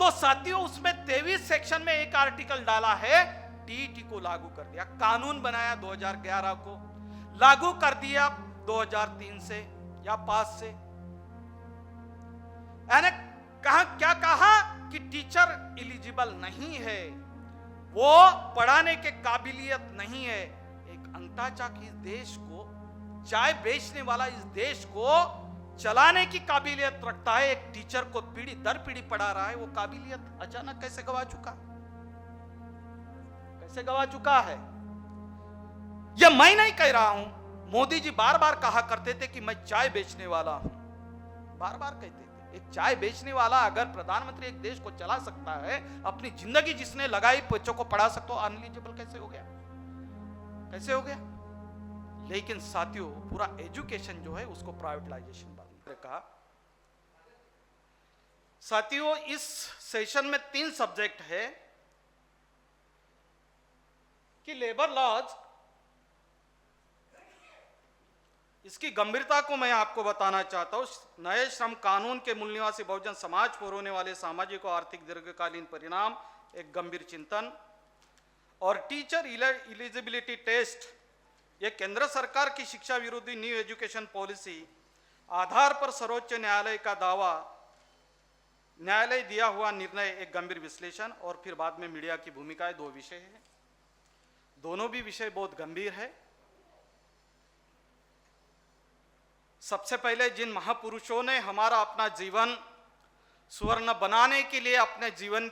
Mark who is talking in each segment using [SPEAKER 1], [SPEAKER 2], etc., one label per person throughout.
[SPEAKER 1] तो साथियों उसमें 23 सेक्शन में एक आर्टिकल डाला है, टीईटी को लागू कर दिया, कानून बनाया 2011 को, लागू कर दिया 2003 से या 5 से। यानी क्या कहा कि टीचर एलिजिबल नहीं है, वो पढ़ाने के काबिलियत नहीं है। एक अंताचाक इस देश को, चाय बेचने वाला इस देश को चलाने की काबिलियत रखता है, एक टीचर को पीढ़ी दर पीढ़ी पढ़ा रहा है, वो काबिलियत अचानक कैसे गवा चुका, कैसे गवा चुका है? यह मैं नहीं कह रहा हूं, मोदी जी बार बार कहा करते थे कि मैं चाय बेचने वाला हूं, बार बार कहते थे। एक चाय बेचने वाला अगर प्रधानमंत्री एक देश को चला सकता है, अपनी जिंदगी जिसने लगाई बच्चों को पढ़ा सकता, अनएलिजिबल कैसे हो गया, कैसे हो गया? लेकिन साथियों पूरा एजुकेशन जो है उसको प्राइवेटाइजेशन का। साथियों इस सेशन में 3 सब्जेक्ट है कि लेबर लॉज, इसकी गंभीरता को मैं आपको बताना चाहता हूं। नए श्रम कानून के मूल निवासी बहुजन समाज पर होने वाले सामाजिक और आर्थिक दीर्घकालीन परिणाम, एक गंभीर चिंतन। और टीचर एलिजिबिलिटी टेस्ट, यह केंद्र सरकार की शिक्षा विरोधी न्यू एजुकेशन पॉलिसी आधार पर सर्वोच्च न्यायालय का दावा, न्यायालय दिया हुआ निर्णय, एक गंभीर विश्लेषण। और फिर बाद में मीडिया की भूमिका। 2 विषय है, दोनों भी विषय बहुत गंभीर है। सबसे पहले जिन महापुरुषों ने हमारा अपना जीवन सुवर्ण बनाने के लिए अपने जीवन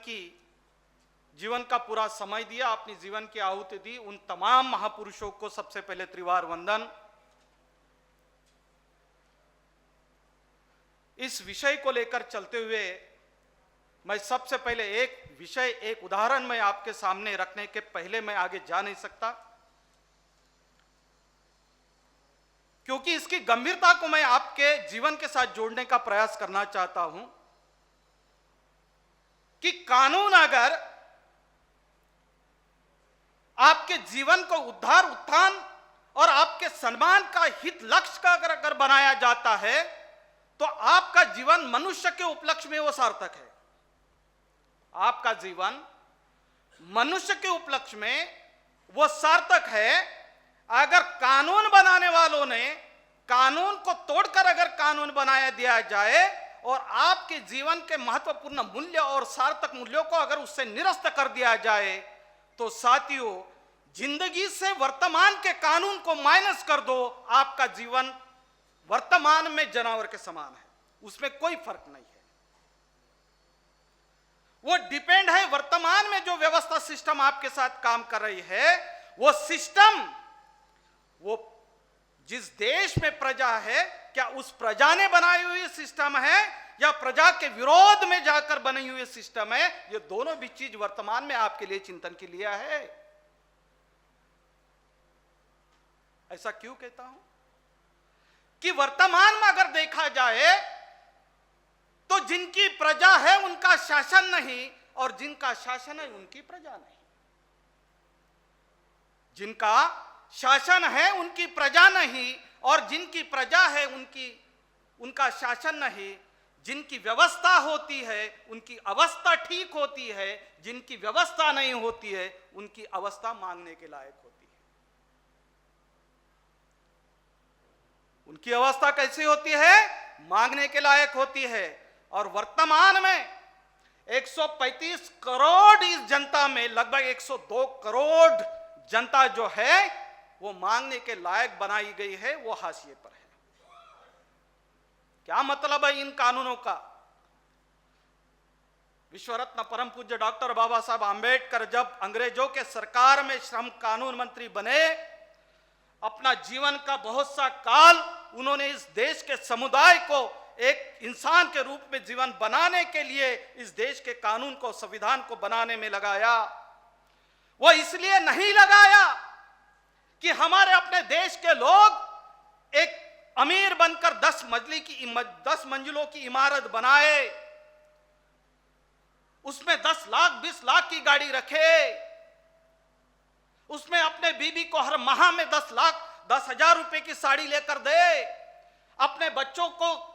[SPEAKER 1] का पूरा समय दिया, अपनी जीवन की आहुति दी, उन तमाम महापुरुषों को सबसे पहले त्रिवार वंदन। इस विषय को लेकर चलते हुए मैं सबसे पहले एक विषय, एक उदाहरण मैं आपके सामने रखने के पहले मैं आगे जा नहीं सकता, क्योंकि इसकी गंभीरता को मैं आपके जीवन के साथ जोड़ने का प्रयास करना चाहता हूं कि कानून अगर आपके जीवन को उद्धार, उत्थान और आपके सम्मान का हित लक्ष्य का अगर बनाया जाता है तो आपका जीवन मनुष्य के उपलक्ष्य में वो सार्थक है। आपका जीवन मनुष्य के उपलक्ष्य में वो सार्थक है। अगर कानून बनाने वालों ने कानून को तोड़कर अगर कानून बनाया दिया जाए और आपके जीवन के महत्वपूर्ण मूल्य और सार्थक मूल्यों को अगर उससे निरस्त कर दिया जाए, तो साथियों जिंदगी से वर्तमान के कानून को माइनस कर दो, आपका जीवन वर्तमान में जानवर के समान है, उसमें कोई फर्क नहीं है। वो डिपेंड है वर्तमान में जो व्यवस्था सिस्टम आपके साथ काम कर रही है, वो सिस्टम, वो जिस देश में प्रजा है, क्या उस प्रजा ने बनाई हुई सिस्टम है या प्रजा के विरोध में जाकर बनी हुई सिस्टम है? ये दोनों भी चीज वर्तमान में आपके लिए चिंतन के लिए है। ऐसा क्यों कहता हूं कि वर्तमान में अगर देखा जाए तो जिनकी प्रजा है उनका शासन नहीं, और जिनका शासन है उनकी प्रजा नहीं। जिनका शासन है उनकी प्रजा नहीं, और जिनकी प्रजा है उनका शासन नहीं। जिनकी व्यवस्था होती है उनकी अवस्था ठीक होती है, जिनकी व्यवस्था नहीं होती है उनकी अवस्था मांगने के लायक होती है। उनकी अवस्था कैसी होती है? मांगने के लायक होती है। और वर्तमान में 135 करोड़ इस जनता में लगभग 102 करोड़ जनता जो है वो मांगने के लायक बनाई गई है, वो हाशिए पर है। क्या मतलब है इन कानूनों का? विश्व रत्न परम पूज्य डॉक्टर बाबा साहब आंबेडकर जब अंग्रेजों के सरकार में श्रम कानून मंत्री बने, अपना जीवन का बहुत सा काल उन्होंने इस देश के समुदाय को एक इंसान के रूप में जीवन बनाने के लिए इस देश के कानून को, संविधान को बनाने में लगाया। वो इसलिए नहीं लगाया कि हमारे अपने देश के लोग एक अमीर बनकर 10 मंजिलों की इमारत बनाए, उसमें 10 लाख 20 लाख की गाड़ी रखे, उसमें अपने बीबी को हर माह में 10,000 रुपए की साड़ी लेकर दे, अपने बच्चों को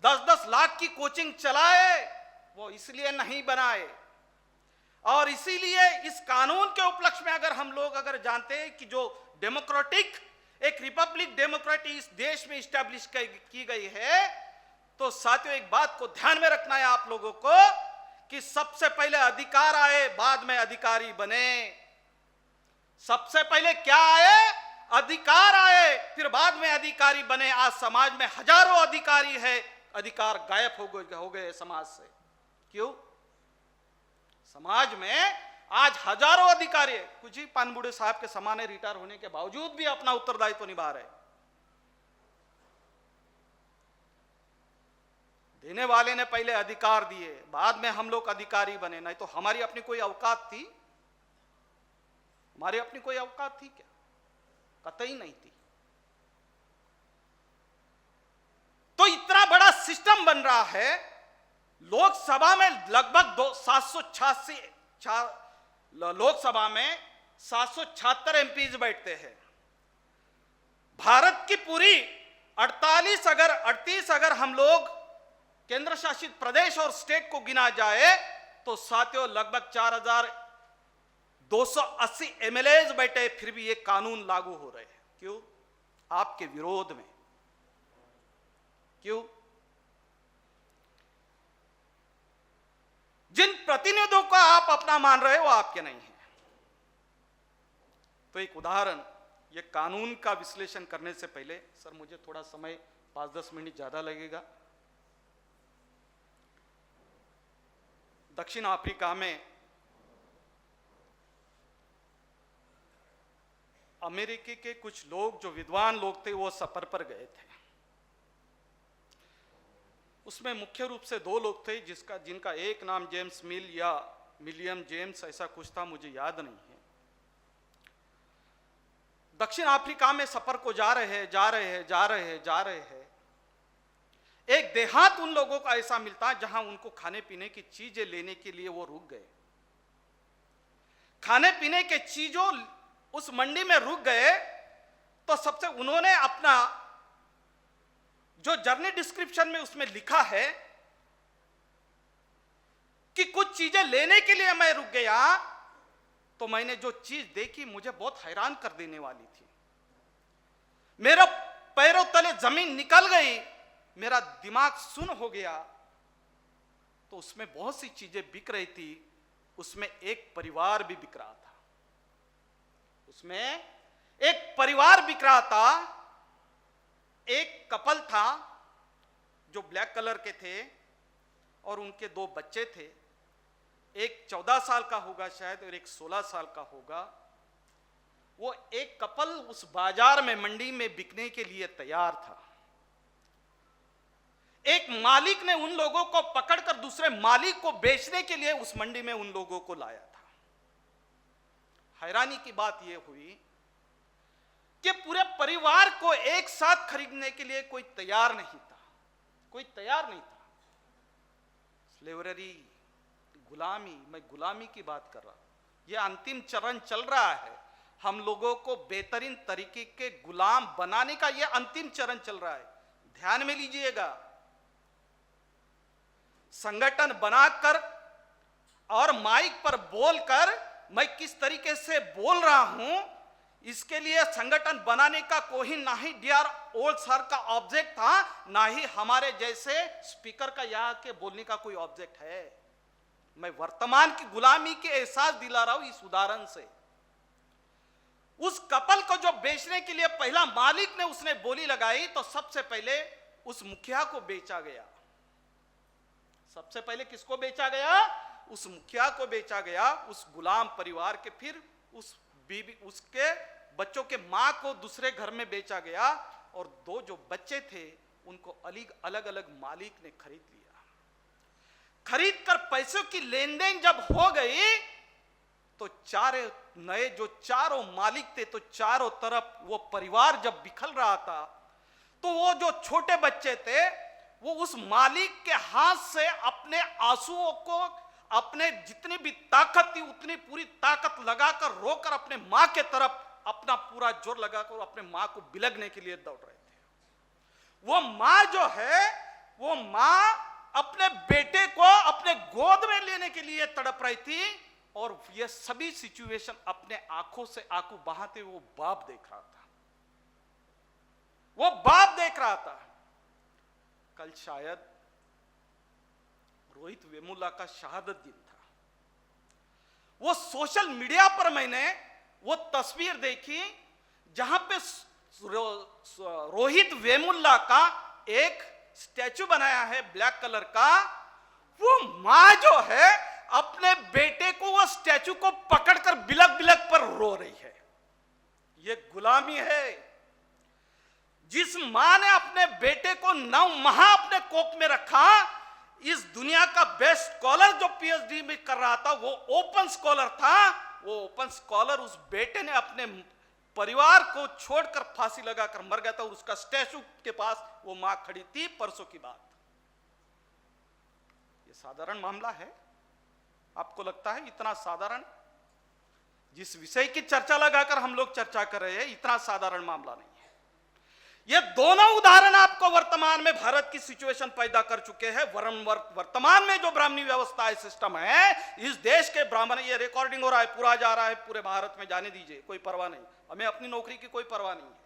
[SPEAKER 1] 10-10 लाख की कोचिंग चलाए। वो इसलिए नहीं बनाए। और इसीलिए इस कानून के उपलक्ष्य में अगर हम लोग अगर जानते हैं कि जो डेमोक्रेटिक एक रिपब्लिक डेमोक्रेसी इस देश में स्टैब्लिश की गई है, तो साथियों एक बात को ध्यान में रखना है आप लोगों को कि सबसे पहले अधिकार आए, बाद में अधिकारी बने। सबसे पहले क्या आए? अधिकार आए, फिर बाद में अधिकारी बने। आज समाज में हजारों अधिकारी है, अधिकार गायब हो गए समाज से। क्यों? समाज में आज हजारों अधिकारी है, कुछ ही पानबुड़े साहब के समान रिटायर होने के बावजूद भी अपना उत्तरदायित्व निभा रहे। देने वाले ने पहले अधिकार दिए, बाद में हम लोग अधिकारी बने। नहीं तो हमारी अपनी कोई औकात थी? हमारी अपनी कोई औकात थी क्या? कतई नहीं थी। तो इतना बड़ा सिस्टम बन रहा है। लोकसभा में लगभग 786 लोकसभा में 776 एमपीज बैठते हैं। भारत की पूरी 38 अगर हम लोग केंद्र शासित प्रदेश और स्टेट को गिना जाए तो साथियों लगभग 4280 एमएलए बैठे, फिर भी ये कानून लागू हो रहे हैं। क्यों? आपके विरोध में। क्यों? जिन प्रतिनिधियों को आप अपना मान रहे हो वो आपके नहीं है। तो एक उदाहरण, ये कानून का विश्लेषण करने से पहले सर मुझे थोड़ा समय 5-10 मिनट ज्यादा लगेगा। दक्षिण अफ्रीका में अमेरिकी के कुछ लोग जो विद्वान लोग थे वो सफर पर गए थे। उसमें मुख्य रूप से 2 लोग थे जिनका एक नाम जेम्स मिल या विलियम जेम्स ऐसा कुछ था, मुझे याद नहीं है। दक्षिण अफ्रीका में सफर को जा रहे हैं। एक देहात उन लोगों का ऐसा मिलता है जहां उनको खाने पीने की चीजें लेने के लिए वो रुक गए। खाने पीने के चीजों उस मंडी में रुक गए तो सबसे उन्होंने अपना जो जर्नी डिस्क्रिप्शन में उसमें लिखा है कि कुछ चीजें लेने के लिए मैं रुक गया तो मैंने जो चीज देखी मुझे बहुत हैरान कर देने वाली थी। मेरे पैरों तले जमीन निकल गई, मेरा दिमाग सुन्न हो गया। तो उसमें बहुत सी चीजें बिक रही थी, उसमें एक परिवार भी बिक रहा था। उसमें एक परिवार बिक रहा था। एक कपल था जो ब्लैक कलर के थे और उनके 2 बच्चे थे। एक 14 साल का होगा शायद और एक 16 साल का होगा। वो एक कपल उस बाजार में मंडी में बिकने के लिए तैयार था। एक मालिक ने उन लोगों को पकड़कर दूसरे मालिक को बेचने के लिए उस मंडी में उन लोगों को लाया था। हैरानी की बात यह हुई कि पूरे परिवार को एक साथ खरीदने के लिए कोई तैयार नहीं था। स्लेवरी, गुलामी, मैं गुलामी की बात कर रहा हूं। यह अंतिम चरण चल रहा है। हम लोगों को बेहतरीन तरीके के गुलाम बनाने का यह अंतिम चरण चल रहा है। ध्यान में लीजिएगा। संगठन बनाकर और माइक पर बोलकर मैं किस तरीके से बोल रहा हूं, इसके लिए संगठन बनाने का कोई ना ही डीआर ओल्ड सर का ऑब्जेक्ट था, ना ही हमारे जैसे स्पीकर का यहाँ के बोलने का कोई ऑब्जेक्ट है। मैं वर्तमान की गुलामी के एहसास दिला रहा हूं इस उदाहरण से। उस कपल को जो बेचने के लिए पहला मालिक ने उसने बोली लगाई तो सबसे पहले उस मुखिया को बेचा गया। सबसे पहले किसको बेचा गया? उस मुखिया को बेचा गया, उस गुलाम परिवार के। फिर उस बीबी, उसके बच्चों के मां को दूसरे घर में बेचा गया और 2 जो बच्चे थे उनको अलग अलग मालिक ने खरीद लिया। खरीद कर पैसों की लेन देन जब हो गई तो चारों मालिक थे, तो चारों तरफ वो परिवार जब बिखर रहा था तो वो जो छोटे बच्चे थे वो उस मालिक के हाथ से अपने आंसुओं को, अपने जितनी भी ताकत थी उतनी पूरी ताकत लगाकर रोकर अपने मां के तरफ अपना पूरा जोर लगाकर अपने मां को बिलगने के लिए दौड़ रहे थे। वो मां जो है, वो मां अपने बेटे को अपने गोद में लेने के लिए तड़प रही थी, और यह सभी सिचुएशन अपने आंखों से आंखों बहाते वो बाप देख रहा था, वो बाप देख रहा था। कल शायद रोहित वेमुला का शहादत दिन था। वो सोशल मीडिया पर मैंने वो तस्वीर देखी जहां पे रोहित वेमुला का एक स्टैचू बनाया है ब्लैक कलर का। वो मां जो है अपने बेटे को वो स्टैचू को पकड़कर बिलक बिलक पर रो रही है। ये गुलामी है। जिस मां ने अपने बेटे को 9 माह अपने कोख में रखा, इस दुनिया का बेस्ट स्कॉलर जो पीएचडी में कर रहा था, वो ओपन स्कॉलर था। वो ओपन स्कॉलर उस बेटे ने अपने परिवार को छोड़कर फांसी लगाकर मर गया था, और उसका स्टैचू के पास वो मां खड़ी थी। परसों की बात। ये साधारण मामला है? आपको लगता है इतना साधारण? जिस विषय की चर्चा लगाकर हम लोग चर्चा कर रहे हैं, इतना साधारण मामला नहीं है। ये दोनों उदाहरण आपको वर्तमान में भारत की सिचुएशन पैदा कर चुके हैं। वर्तमान में जो ब्राह्मणी व्यवस्था है, सिस्टम है, इस देश के ब्राह्मण, ये रिकॉर्डिंग हो रहा है, पूरा जा रहा है, पूरे भारत में जाने दीजिए, कोई परवाह नहीं। हमें अपनी नौकरी की कोई परवाह नहीं है।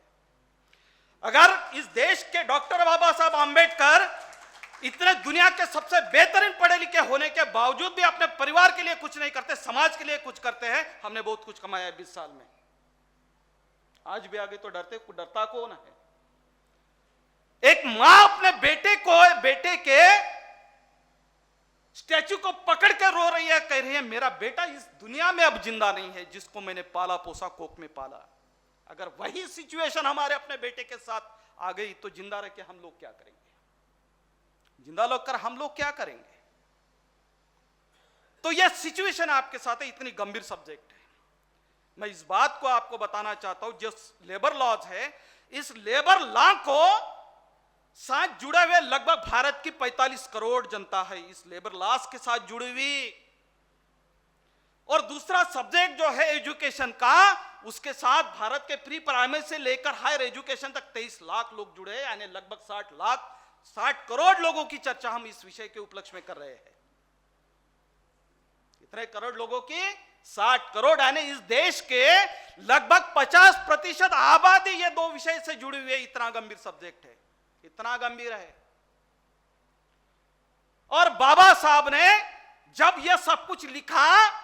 [SPEAKER 1] अगर इस देश के डॉक्टर बाबा साहब आंबेडकर इतने दुनिया के सबसे बेहतरीन पढ़े लिखे होने के बावजूद भी अपने परिवार के लिए कुछ नहीं करते, समाज के लिए कुछ करते हैं। हमने बहुत कुछ कमाया है 20 साल में। आज भी आगे तो डरता कौन है? एक मां अपने बेटे के स्टैचू को पकड़ के रो रही है, कह रही है मेरा बेटा इस दुनिया में अब जिंदा नहीं है, जिसको मैंने पाला पोसा, कोख में पाला। अगर वही सिचुएशन हमारे अपने बेटे के साथ आ गई तो जिंदा रह के हम लोग क्या करेंगे? जिंदा लोग कर हम लोग क्या करेंगे? तो यह सिचुएशन आपके साथ है। इतनी गंभीर सब्जेक्ट है। मैं इस बात को आपको बताना चाहता हूं, जो लेबर लॉज है, इस लेबर लॉ को साथ जुड़े हुए लगभग भारत की 45 करोड़ जनता है इस लेबर लॉज के साथ जुड़ी हुई। और दूसरा सब्जेक्ट जो है एजुकेशन का, उसके साथ भारत के प्री प्राइमरी से लेकर हायर एजुकेशन तक 23 लाख लोग जुड़े हैं, यानी लगभग 60 करोड़ लोगों की चर्चा हम इस विषय के उपलक्ष्य में कर रहे हैं। इतने करोड़ लोगों की 60 करोड़, यानी इस देश के लगभग 50% आबादी ये दो विषय से जुड़ी हुई है। इतना गंभीर सब्जेक्ट है, इतना गंभीर है। और बाबा साहब ने जब यह सब कुछ लिखा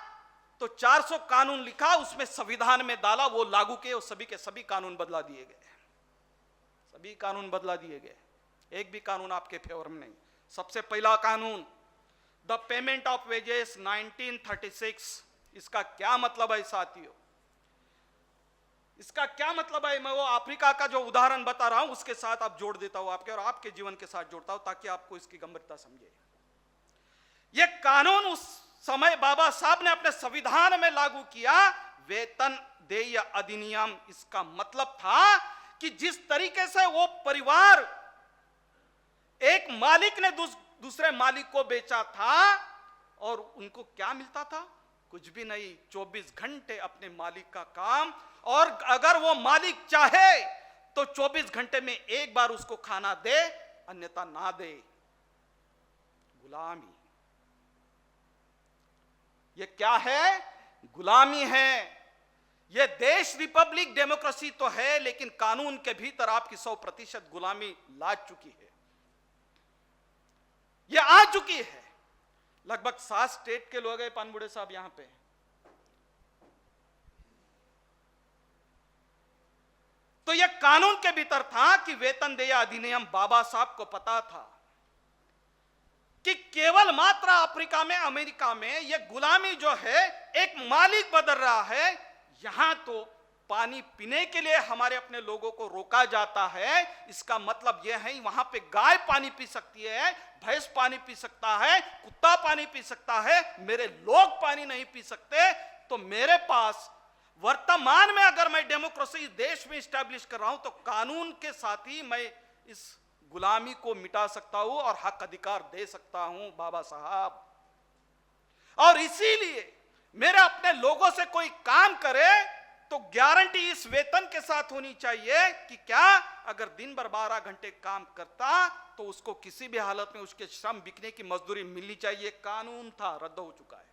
[SPEAKER 1] तो 400 कानून लिखा, उसमें संविधान में डाला, वो लागू किए, और सभी के सभी कानून बदला दिए गए। सभी कानून बदला दिए गए, एक भी कानून आपके फेवर में नहीं। सबसे पहला कानून द पेमेंट ऑफ वेजेस 1936। इसका क्या मतलब है साथियों? इसका क्या मतलब है? मैं वो अफ्रीका का जो उदाहरण बता रहा हूं उसके साथ आप जोड़ देता हूं, आपके और आपके जीवन के साथ जोड़ता हूं, ताकि आपको इसकी गंभीरता समझे। यह कानून उस समय बाबा साहब ने अपने संविधान में लागू किया, वेतन देय अधिनियम। इसका मतलब था कि जिस तरीके से वो परिवार, एक मालिक ने दूसरे मालिक को बेचा था, और उनको क्या मिलता था? कुछ भी नहीं, 24 घंटे अपने मालिक का काम, और अगर वो मालिक चाहे तो 24 घंटे में एक बार उसको खाना दे, अन्यथा ना दे। गुलामी। ये क्या है? गुलामी है। ये देश रिपब्लिक डेमोक्रेसी तो है, लेकिन कानून के भीतर आपकी 100% गुलामी ला चुकी है। ये आ चुकी है। लगभग 7 स्टेट के लोग हैं पानबुड़े साहब यहां पे। तो यह कानून के भीतर था कि वेतन देय अधिनियम। बाबा साहब को पता था कि केवल मात्र अफ्रीका में, अमेरिका में यह गुलामी जो है, एक मालिक बदल रहा है। यहां तो पानी पीने के लिए हमारे अपने लोगों को रोका जाता है। इसका मतलब यह है वहां पे गाय पानी पी सकती है, भैंस पानी पी सकता है, कुत्ता पानी पी सकता है, मेरे लोग पानी नहीं पी सकते। तो मेरे पास वर्तमान में अगर मैं डेमोक्रेसी इस देश में स्टैब्लिश कर रहा हूं, तो कानून के साथ ही मैं इस गुलामी को मिटा सकता हूं और हक अधिकार दे सकता हूं बाबा साहब। और इसीलिए मेरे अपने लोगों से कोई काम करे तो गारंटी इस वेतन के साथ होनी चाहिए कि क्या अगर दिन भर 12 घंटे काम करता तो उसको किसी भी हालत में उसके श्रम बिकने की मजदूरी मिलनी चाहिए। कानून था, रद्द हो चुका है,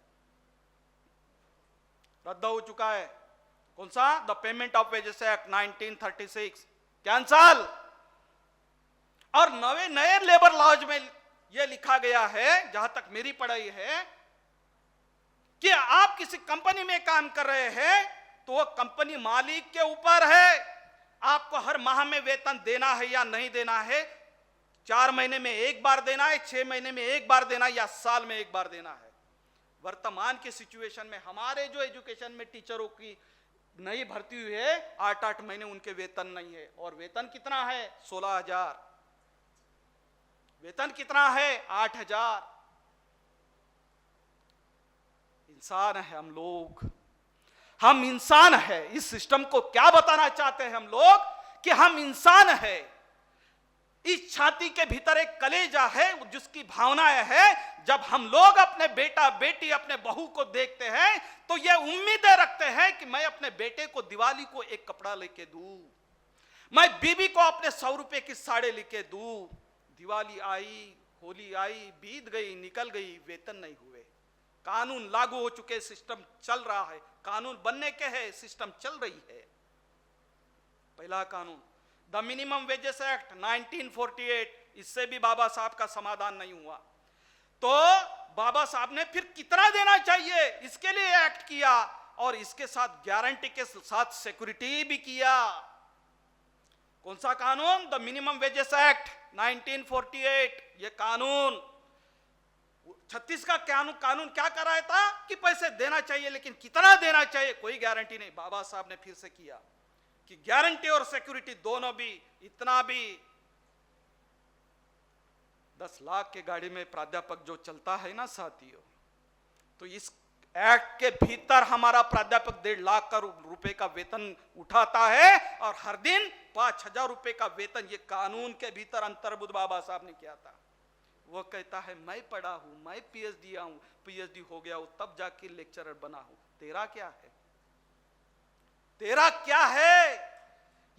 [SPEAKER 1] रद्द हो चुका है। कौन सा? The payment of wages act 1936 cancel. और नए लेबर लॉज में यह लिखा गया है, जहां तक मेरी पढ़ाई है, कि आप किसी कंपनी में काम कर रहे हैं तो वह कंपनी मालिक के ऊपर है, आपको हर माह में वेतन देना है या नहीं देना है, 4 महीने में एक बार देना है, 6 महीने में एक बार देना है या साल में एक बार देना है। वर्तमान के सिचुएशन में हमारे जो एजुकेशन में टीचरों की नई भर्ती हुई है, 8-8 महीने उनके वेतन नहीं है। और वेतन कितना है? 16,000। वेतन कितना है? 8,000। इंसान है हम लोग, हम इंसान है। इस सिस्टम को क्या बताना चाहते हैं हम लोग? कि हम इंसान है। इस छाती के भीतर एक कलेजा है जिसकी भावनाएं है। जब हम लोग अपने बेटा बेटी, अपने बहू को देखते हैं तो ये उम्मीदें रखते हैं कि मैं अपने बेटे को दिवाली को एक कपड़ा लेके दूं, मैं बीबी को अपने 100 रुपए की साड़ी लेके दूं। दिवाली आई, होली आई, बीत गई, निकल गई, वेतन नहीं हुए। कानून लागू हो चुके, सिस्टम चल रहा है, कानून बनने के है, सिस्टम चल रही है। पहला कानून द मिनिमम वेजेस एक्ट 1948, इससे भी बाबा साहब का समाधान नहीं हुआ। तो बाबा साहब ने फिर कितना देना चाहिए इसके लिए एक्ट किया, और इसके साथ गारंटी के साथ सिक्योरिटी भी किया। कौन सा कानून? The minimum wages act 1948। यह कानून 36 का कानून क्या कर रहा था कि पैसे देना चाहिए, लेकिन कितना देना चाहिए कोई गारंटी नहीं। बाबा साहब ने फिर से किया कि गारंटी और सिक्योरिटी दोनों भी, इतना भी। 10 लाख के गाड़ी में प्राध्यापक जो चलता है ना साथियों, तो इस एक्ट के भीतर हमारा प्राध्यापक 1.5 लाख का रुपए का वेतन उठाता है, और हर दिन 5,000 रुपए का वेतन। ये कानून के भीतर अंतर्भूत बाबा साहब ने किया था। वो कहता है मैं पढ़ा हूं, मैं पीएचडी हो गया हूं, तब जाके लेक्चरर बना हूं। तेरा क्या है? तेरा क्या है?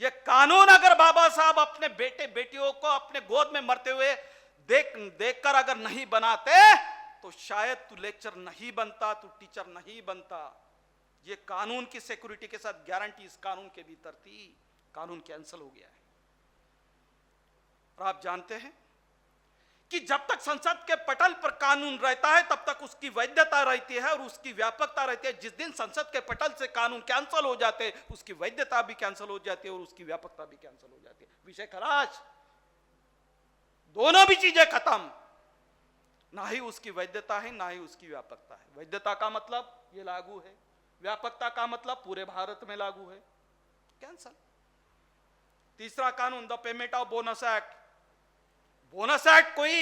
[SPEAKER 1] ये कानून अगर बाबा साहब अपने बेटे बेटियों को अपने गोद में मरते हुए देखकर अगर नहीं बनाते तो शायद तू लेक्चर नहीं बनता, तू टीचर नहीं बनता। ये कानून की सिक्योरिटी के साथ गारंटी इस कानून के भीतर थी। कानून कैंसिल हो गया है। और आप जानते हैं कि जब तक संसद के पटल पर कानून रहता है तब तक उसकी वैधता रहती है और उसकी व्यापकता रहती है। जिस दिन संसद के पटल से कानून कैंसिल हो जाते हैं, उसकी वैधता भी कैंसिल हो जाती है और उसकी व्यापकता भी कैंसिल हो जाती है। विषय खलास, दोनों भी चीजें खत्म। ना ही उसकी वैधता है, ना ही उसकी व्यापकता है। वैधता का मतलब ये लागू है, व्यापकता का मतलब पूरे भारत में लागू है, कैंसिल। तीसरा कानून the payment of bonus act. Bonus act कोई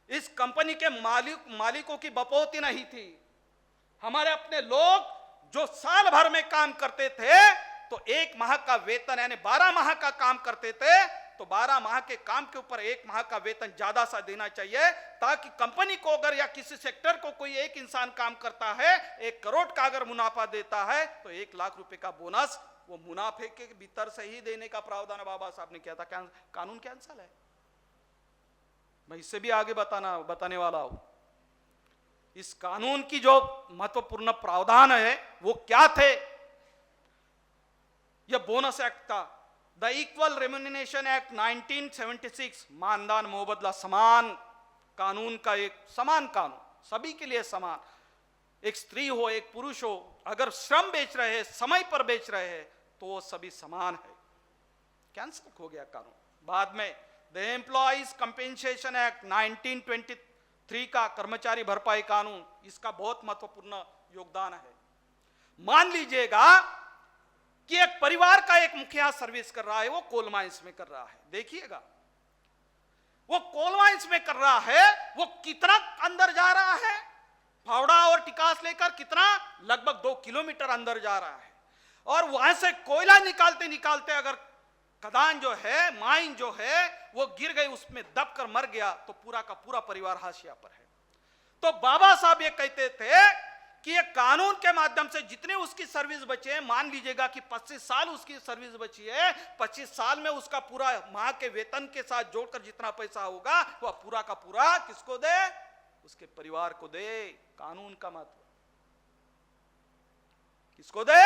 [SPEAKER 1] इस कंपनी के मालिकों की बपौती नहीं थी। हमारे अपने लोग जो साल भर में काम करते थे तो 1 माह का वेतन, यानी 12 माह का काम करते थे तो 12 माह के काम के ऊपर 1 माह का वेतन ज्यादा सा देना चाहिए, ताकि कंपनी को अगर या किसी सेक्टर को कोई एक इंसान काम करता है, 1 करोड़ का अगर मुनाफा देता है तो 1 लाख रुपए का बोनस वो मुनाफे के भीतर से ही देने का प्रावधान बाबा साहब ने किया था। कानून कैंसिल है। मैं इससे भी आगे बताने वाला हूं। इस कानून की जो महत्वपूर्ण प्रावधान है वो क्या थे? यह बोनस एक्ट था, द इक्वल रेम्युनरेशन एक्ट 1976, मानदान मुबदला समान कानून का एक समान कानून, सभी के लिए समान। एक स्त्री हो, एक पुरुष हो, अगर श्रम बेच रहे हैं, समय पर बेच रहे हैं तो वो सभी समान है। कैंसिल हो गया कानून। बाद में द एम्प्लॉइज कंपेंसेशन एक्ट 1923 का कर्मचारी भरपाई कानून, इसका बहुत महत्वपूर्ण योगदान है। मान लीजिएगा कि एक परिवार का एक मुखिया सर्विस कर रहा है, वो कोल माइंस में कर रहा है। देखिएगा वो कोल माइंस में कर रहा है, वो कितना अंदर जा रहा है, फावड़ा और टिकास लेकर कितना, लगभग 2 किलोमीटर अंदर जा रहा है। और वहां से कोयला निकालते निकालते अगर खदान जो है, माइन जो है, वो गिर गई, उसमें दबकर मर गया तो पूरा का पूरा परिवार हाशिया पर है। तो बाबा साहब ये कहते थे कि ये कानून के माध्यम से जितने उसकी सर्विस बची है, मान लीजिएगा कि 25 साल उसकी सर्विस बची है, 25 साल में उसका पूरा माह के वेतन के साथ जोड़कर जितना पैसा होगा वह पूरा का पूरा किसको दे? उसके परिवार को दे। कानून का महत्व किसको दे?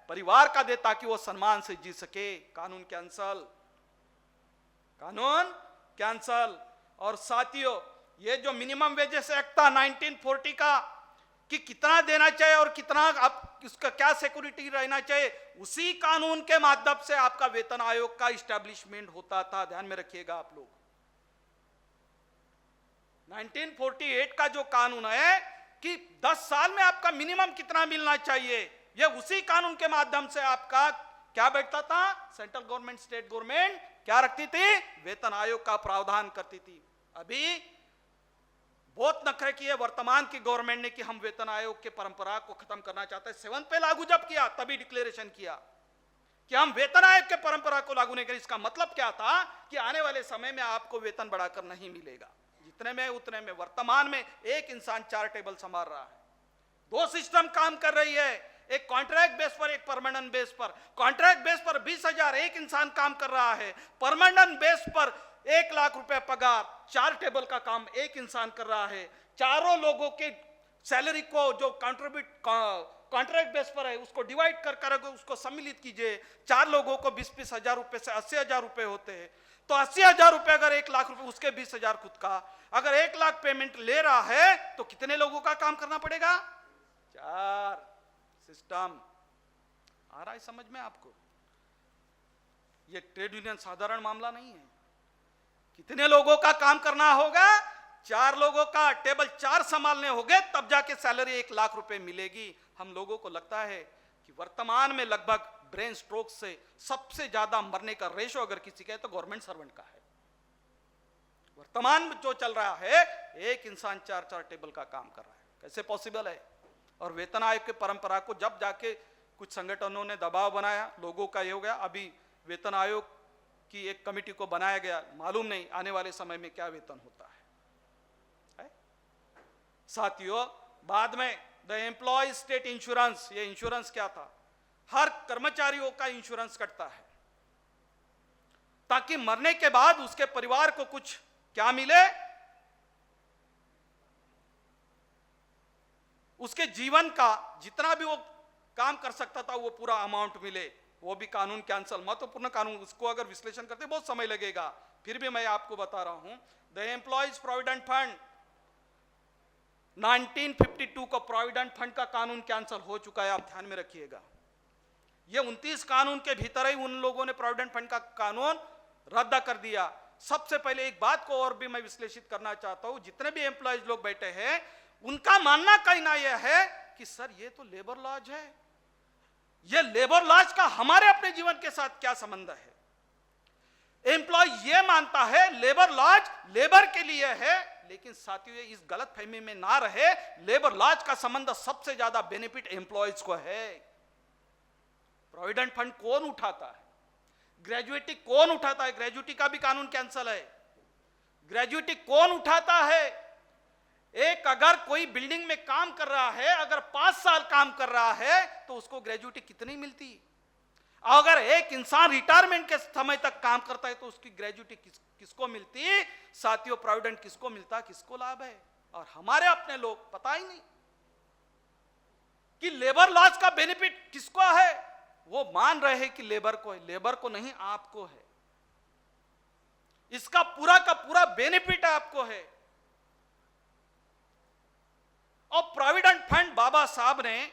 [SPEAKER 1] परिवार का दे, ताकि वो सम्मान से जी सके। कानून कैंसल, कानून कैंसल। और साथियों, ये जो मिनिमम वेजेस एक्ट था 1940 का, कि कितना देना चाहिए और कितना आप उसका क्या सिक्योरिटी रहना चाहिए, उसी कानून के माध्यम से आपका वेतन आयोग का इस्टेब्लिशमेंट होता था। ध्यान में रखिएगा आप लोग। 1948 का जो कानून है कि 10 साल में आपका मिनिमम कितना मिलना चाहिए, यह उसी कानून के माध्यम से आपका क्या बैठता था? सेंट्रल गवर्नमेंट, स्टेट गवर्नमेंट क्या रखती थी? वेतन आयोग का प्रावधान करती थी। अभी बहुत नखरे किए वर्तमान की गवर्नमेंट ने कि हम वेतन आयोग के परंपरा को खत्म करना चाहते हैं। 7 पे लागू जब किया तभी डिक्लेरेशन किया कि हम वेतन आयोग के परंपरा को लागू नहीं करें। इसका मतलब क्या था कि आने वाले समय में आपको वेतन बढ़ाकर नहीं मिलेगा, जितने में उतने में। वर्तमान में एक इंसान 4 टेबल संभाल रहा है, 2 सिस्टम काम कर रही है, एक कॉन्ट्रैक्ट बेस पर, एक परमानेंट बेस पर। कॉन्ट्रैक्ट बेस पर 20,000 एक इंसान काम कर रहा है, परमानेंट बेस पर 1 लाख रुपए पगार, 4 टेबल का काम एक इंसान कर रहा है। चारों लोगों के सैलरी को जो कॉन्ट्रैक्ट बेस पर है उसको डिवाइड कर उसको सम्मिलित कीजिए। 4 लोगों को 20-20 हजार रुपए से 80,000 रुपए होते हैं, तो 80,000 रुपए अगर 1 लाख रुपए, उसके 20,000 खुद का, अगर 1 लाख पेमेंट ले रहा है तो कितने लोगों का काम करना पड़ेगा? 4। सिस्टम आ रहा है समझ में आपको? ये ट्रेड यूनियन साधारण मामला नहीं है। कितने लोगों का काम करना होगा? 4 लोगों का। टेबल 4 संभालने होंगे तब जाके सैलरी 1 लाख रुपए मिलेगी। हम लोगों को लगता है कि वर्तमान में लगभग ब्रेन स्ट्रोक से सबसे ज्यादा मरने का रेशो अगर किसी का है तो गवर्नमेंट सर्वेंट का है। वर्तमान में जो चल रहा है, एक इंसान 4-4 टेबल का काम कर रहा है, कैसे पॉसिबल है? और वेतन आयोग की परंपरा को जब जाके कुछ संगठनों ने दबाव बनाया, लोगों का ये हो गया। अभी वेतन आयोग की एक कमेटी को बनाया गया, मालूम नहीं आने वाले समय में क्या वेतन होता है? साथियों, बाद में द एम्प्लॉय स्टेट इंश्योरेंस, ये इंश्योरेंस क्या था? हर कर्मचारियों का इंश्योरेंस कटता है ताकि मरने के बाद उसके परिवार को कुछ क्या मिले? उसके जीवन का जितना भी वो काम कर सकता था वो पूरा अमाउंट मिले। वो भी कानून कैंसल, महत्वपूर्ण कानून। उसको अगर विश्लेषण करते बहुत समय लगेगा, फिर भी मैं आपको बता रहा हूं। द एम्प्लॉयज प्रोविडेंट फंड 1952 को प्रोविडेंट फंड का कानून कैंसल हो चुका है, आप ध्यान में रखिएगा। ये 29 कानून के भीतर ही उन लोगों ने प्रोविडेंट फंड का कानून रद्द कर दिया। सबसे पहले एक बात को और भी मैं विश्लेषित करना चाहता हूं। जितने भी एम्प्लॉयज लोग बैठे हैं उनका मानना कहना यह है कि सर ये तो लेबर लॉज है, ये लेबर लॉज का हमारे अपने जीवन के साथ क्या संबंध है? एम्प्लॉय ये मानता है लेबर लॉज लेबर के लिए है, लेकिन साथियों ये इस गलत फहमी में ना रहे, लेबर लॉज का संबंध सबसे ज्यादा बेनिफिट एम्प्लॉयज को है। प्रोविडेंट फंड कौन उठाता है? ग्रेजुएटी कौन उठाता है? ग्रेजुएटी का भी कानून कैंसल है। ग्रेजुएटी कौन उठाता है? एक अगर कोई बिल्डिंग में काम कर रहा है, अगर 5 साल काम कर रहा है तो उसको ग्रेजुएटी कितनी मिलती? अगर एक इंसान रिटायरमेंट के समय तक काम करता है तो उसकी ग्रेजुएटी किसको मिलती? साथियों, प्रोविडेंट किसको मिलता, किसको लाभ है? और हमारे अपने लोग पता ही नहीं कि लेबर लॉज का बेनिफिट किसको है। वो मान रहे हैं कि लेबर को है, लेबर को नहीं, आपको है। इसका पूरा का पूरा बेनिफिट आपको है। और प्रोविडेंट फंड बाबा साहब ने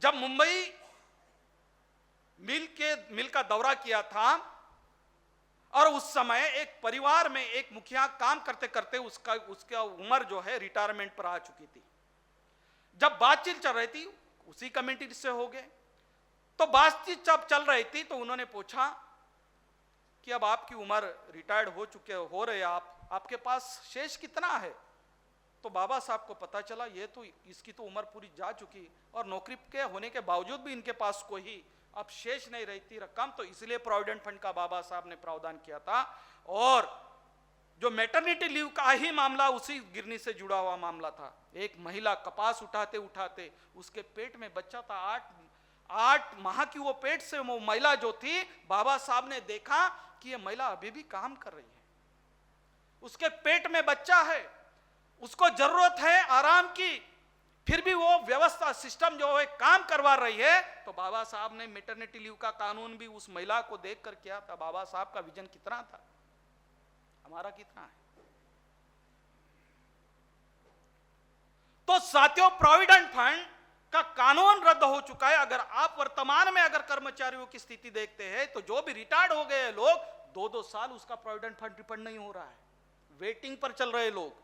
[SPEAKER 1] जब मुंबई मिल का दौरा किया था और उस समय एक परिवार में एक मुखिया काम करते करते उसका उम्र जो है रिटायरमेंट पर आ चुकी थी। जब बातचीत चल रही थी, उसी कमेटी से हो गए, तो बातचीत जब चल रही थी तो उन्होंने पूछा कि अब आपकी उम्र रिटायर्ड हो रहे आपके पास शेष कितना है? तो बाबा साहब को पता चला ये तो इसकी तो उम्र पूरी जा चुकी और नौकरी के होने के बावजूद भी इनके पास कोई अब शेष नहीं रहती रकम, तो इसलिए प्रोविडेंट फंड का बाबा साहब ने प्रावधान किया था। और जो मैटरनिटी लीव का ही मामला उसी गिरनी से जुड़ा हुआ मामला था। एक महिला कपास उठाते उठाते उसके पेट में बच्चा था, 8 माह की वो पेट से वो महिला जो थी, बाबा साहब ने देखा कि ये महिला अभी भी काम कर रही है, उसके पेट में बच्चा है, उसको जरूरत है आराम की, फिर भी वो व्यवस्था सिस्टम जो है काम करवा रही है। तो बाबा साहब ने मैटरनिटी लीव का कानून भी उस महिला को देखकर किया था। बाबा साहब का विजन कितना था, हमारा कितना है। तो साथियों, प्रोविडेंट फंड का कानून रद्द हो चुका है। अगर आप वर्तमान में अगर कर्मचारियों की स्थिति देखते हैं तो जो भी रिटायर्ड हो गए लोग, 2-2 साल उसका प्रोविडेंट फंड रिफंड नहीं हो रहा है, वेटिंग पर चल रहे लोग।